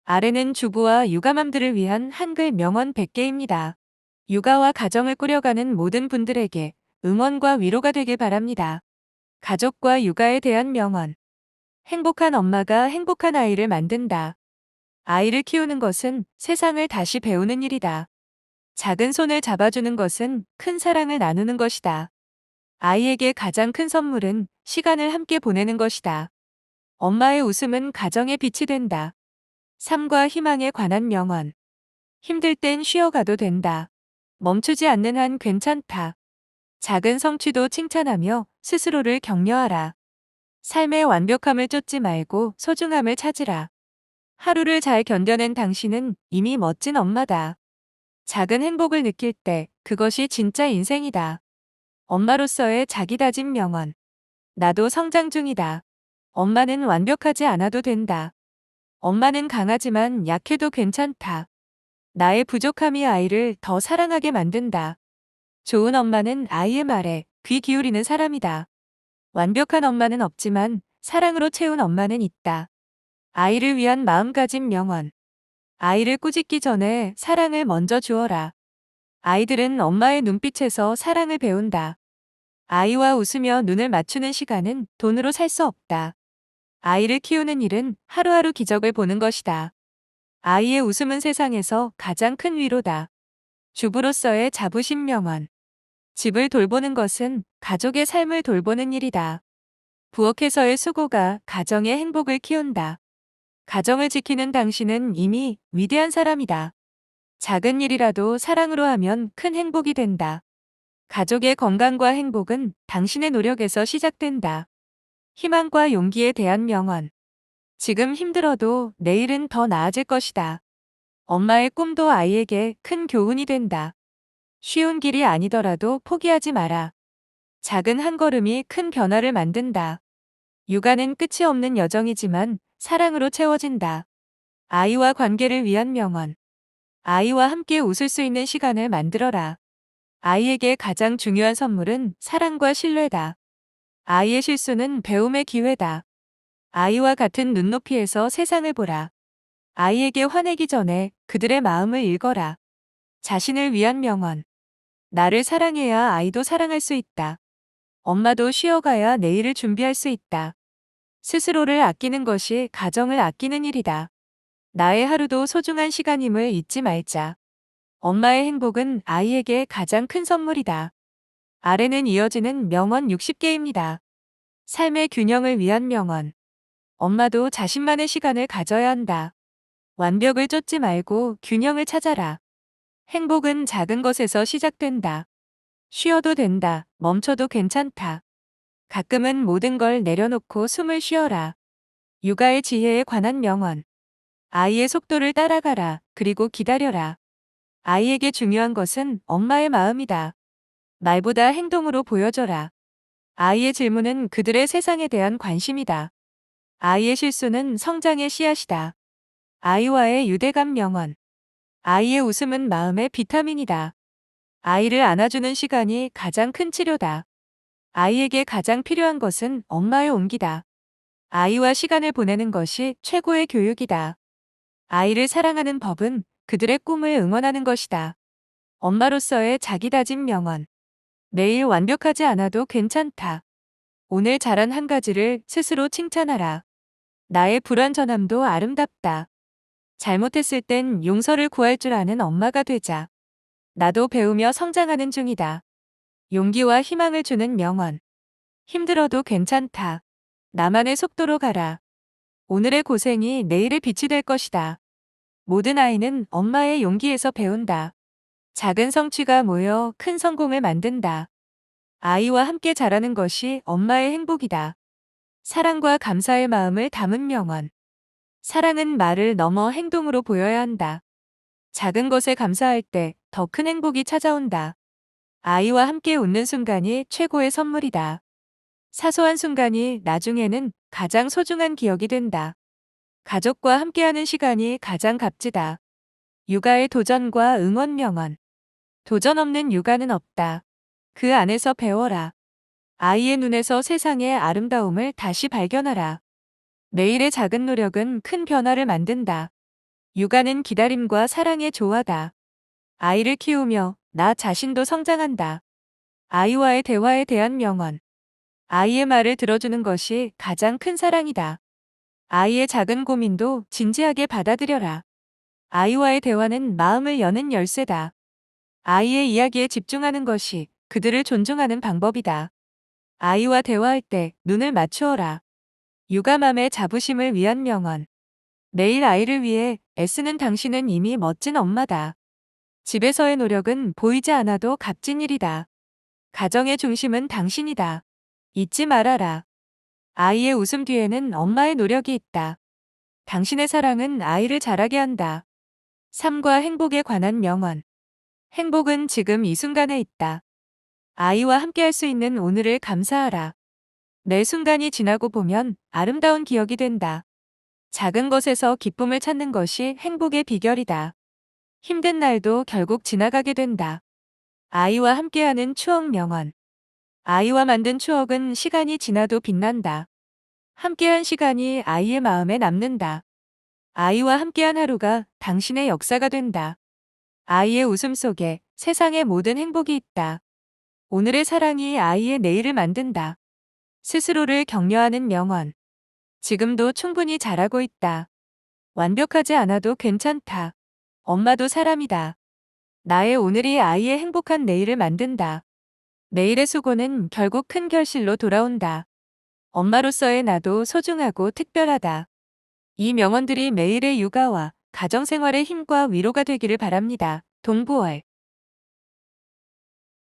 아래는 주부와 육아맘들을 위한 한글 명언 100개입니다. 육아와 가정을 꾸려가는 모든 분들에게 응원과 위로가 되길 바랍니다. 가족과 육아에 대한 명언. 행복한 엄마가 행복한 아이를 만든다. 아이를 키우는 것은 세상을 다시 배우는 일이다. 작은 손을 잡아주는 것은 큰 사랑을 나누는 것이다. 아이에게 가장 큰 선물은 시간을 함께 보내는 것이다. 엄마의 웃음은 가정의 빛이 된다. 삶과 희망에 관한 명언. 힘들 땐 쉬어가도 된다. 멈추지 않는 한 괜찮다. 작은 성취도 칭찬하며 스스로를 격려하라. 삶의 완벽함을 쫓지 말고 소중함을 찾으라. 하루를 잘 견뎌낸 당신은 이미 멋진 엄마다. 작은 행복을 느낄 때 그것이 진짜 인생이다. 엄마로서의 자기 다짐 명언. 나도 성장 중이다. 엄마는 완벽하지 않아도 된다. 엄마는 강하지만 약해도 괜찮다. 나의 부족함이 아이를 더 사랑하게 만든다. 좋은 엄마는 아이의 말에 귀 기울이는 사람이다. 완벽한 엄마는 없지만 사랑으로 채운 엄마는 있다. 아이를 위한 마음가짐 명언. 아이를 꾸짖기 전에 사랑을 먼저 주어라. 아이들은 엄마의 눈빛에서 사랑을 배운다. 아이와 웃으며 눈을 맞추는 시간은 돈으로 살 수 없다. 아이를 키우는 일은 하루하루 기적을 보는 것이다. 아이의 웃음은 세상에서 가장 큰 위로다. 주부로서의 자부심 명언. 집을 돌보는 것은 가족의 삶을 돌보는 일이다. 부엌에서의 수고가 가정의 행복을 키운다. 가정을 지키는 당신은 이미 위대한 사람이다. 작은 일이라도 사랑으로 하면 큰 행복이 된다. 가족의 건강과 행복은 당신의 노력에서 시작된다. 희망과 용기에 대한 명언. 지금 힘들어도 내일은 더 나아질 것이다. 엄마의 꿈도 아이에게 큰 교훈이 된다. 쉬운 길이 아니더라도 포기하지 마라. 작은 한 걸음이 큰 변화를 만든다. 육아는 끝이 없는 여정이지만 사랑으로 채워진다. 아이와 관계를 위한 명언. 아이와 함께 웃을 수 있는 시간을 만들어라. 아이에게 가장 중요한 선물은 사랑과 신뢰다. 아이의 실수는 배움의 기회다. 아이와 같은 눈높이에서 세상을 보라. 아이에게 화내기 전에 그들의 마음을 읽어라. 자신을 위한 명언. 나를 사랑해야 아이도 사랑할 수 있다. 엄마도 쉬어가야 내일을 준비할 수 있다. 스스로를 아끼는 것이 가정을 아끼는 일이다. 나의 하루도 소중한 시간임을 잊지 말자. 엄마의 행복은 아이에게 가장 큰 선물이다. 아래는 이어지는 명언 60개입니다. 삶의 균형을 위한 명언. 엄마도 자신만의 시간을 가져야 한다. 완벽을 쫓지 말고 균형을 찾아라. 행복은 작은 것에서 시작된다. 쉬어도 된다. 멈춰도 괜찮다. 가끔은 모든 걸 내려놓고 숨을 쉬어라. 육아의 지혜에 관한 명언. 아이의 속도를 따라가라. 그리고 기다려라. 아이에게 중요한 것은 엄마의 마음이다. 말보다 행동으로 보여줘라. 아이의 질문은 그들의 세상에 대한 관심이다. 아이의 실수는 성장의 씨앗이다. 아이와의 유대감 명언. 아이의 웃음은 마음의 비타민이다. 아이를 안아주는 시간이 가장 큰 치료다. 아이에게 가장 필요한 것은 엄마의 온기다. 아이와 시간을 보내는 것이 최고의 교육이다. 아이를 사랑하는 법은 그들의 꿈을 응원하는 것이다. 엄마로서의 자기 다짐 명언. 매일 완벽하지 않아도 괜찮다. 오늘 잘한 한 가지를 스스로 칭찬하라. 나의 불완전함도 아름답다. 잘못했을 땐 용서를 구할 줄 아는 엄마가 되자. 나도 배우며 성장하는 중이다. 용기와 희망을 주는 명언. 힘들어도 괜찮다. 나만의 속도로 가라. 오늘의 고생이 내일의 빛이 될 것이다. 모든 아이는 엄마의 용기에서 배운다. 작은 성취가 모여 큰 성공을 만든다. 아이와 함께 자라는 것이 엄마의 행복이다. 사랑과 감사의 마음을 담은 명언. 사랑은 말을 넘어 행동으로 보여야 한다. 작은 것에 감사할 때 더 큰 행복이 찾아온다. 아이와 함께 웃는 순간이 최고의 선물이다. 사소한 순간이 나중에는 가장 소중한 기억이 된다. 가족과 함께하는 시간이 가장 값지다. 육아의 도전과 응원 명언. 도전 없는 육아는 없다. 그 안에서 배워라. 아이의 눈에서 세상의 아름다움을 다시 발견하라. 매일의 작은 노력은 큰 변화를 만든다. 육아는 기다림과 사랑의 조화다. 아이를 키우며 나 자신도 성장한다. 아이와의 대화에 대한 명언. 아이의 말을 들어주는 것이 가장 큰 사랑이다. 아이의 작은 고민도 진지하게 받아들여라. 아이와의 대화는 마음을 여는 열쇠다. 아이의 이야기에 집중하는 것이 그들을 존중하는 방법이다. 아이와 대화할 때 눈을 맞추어라. 육아맘의 자부심을 위한 명언. 내일 아이를 위해 애쓰는 당신은 이미 멋진 엄마다. 집에서의 노력은 보이지 않아도 값진 일이다. 가정의 중심은 당신이다. 잊지 말아라. 아이의 웃음 뒤에는 엄마의 노력이 있다. 당신의 사랑은 아이를 자라게 한다. 삶과 행복에 관한 명언. 행복은 지금 이 순간에 있다. 아이와 함께할 수 있는 오늘을 감사하라. 매 순간이 지나고 보면 아름다운 기억이 된다. 작은 것에서 기쁨을 찾는 것이 행복의 비결이다. 힘든 날도 결국 지나가게 된다. 아이와 함께하는 추억 명언. 아이와 만든 추억은 시간이 지나도 빛난다. 함께한 시간이 아이의 마음에 남는다. 아이와 함께한 하루가 당신의 역사가 된다. 아이의 웃음 속에 세상의 모든 행복이 있다. 오늘의 사랑이 아이의 내일을 만든다. 스스로를 격려하는 명언. 지금도 충분히 잘하고 있다. 완벽하지 않아도 괜찮다. 엄마도 사람이다. 나의 오늘이 아이의 행복한 내일을 만든다. 내일의 수고는 결국 큰 결실로 돌아온다. 엄마로서의 나도 소중하고 특별하다. 이 명언들이 매일의 육아와 가정생활의 힘과 위로가 되기를 바랍니다. 동부월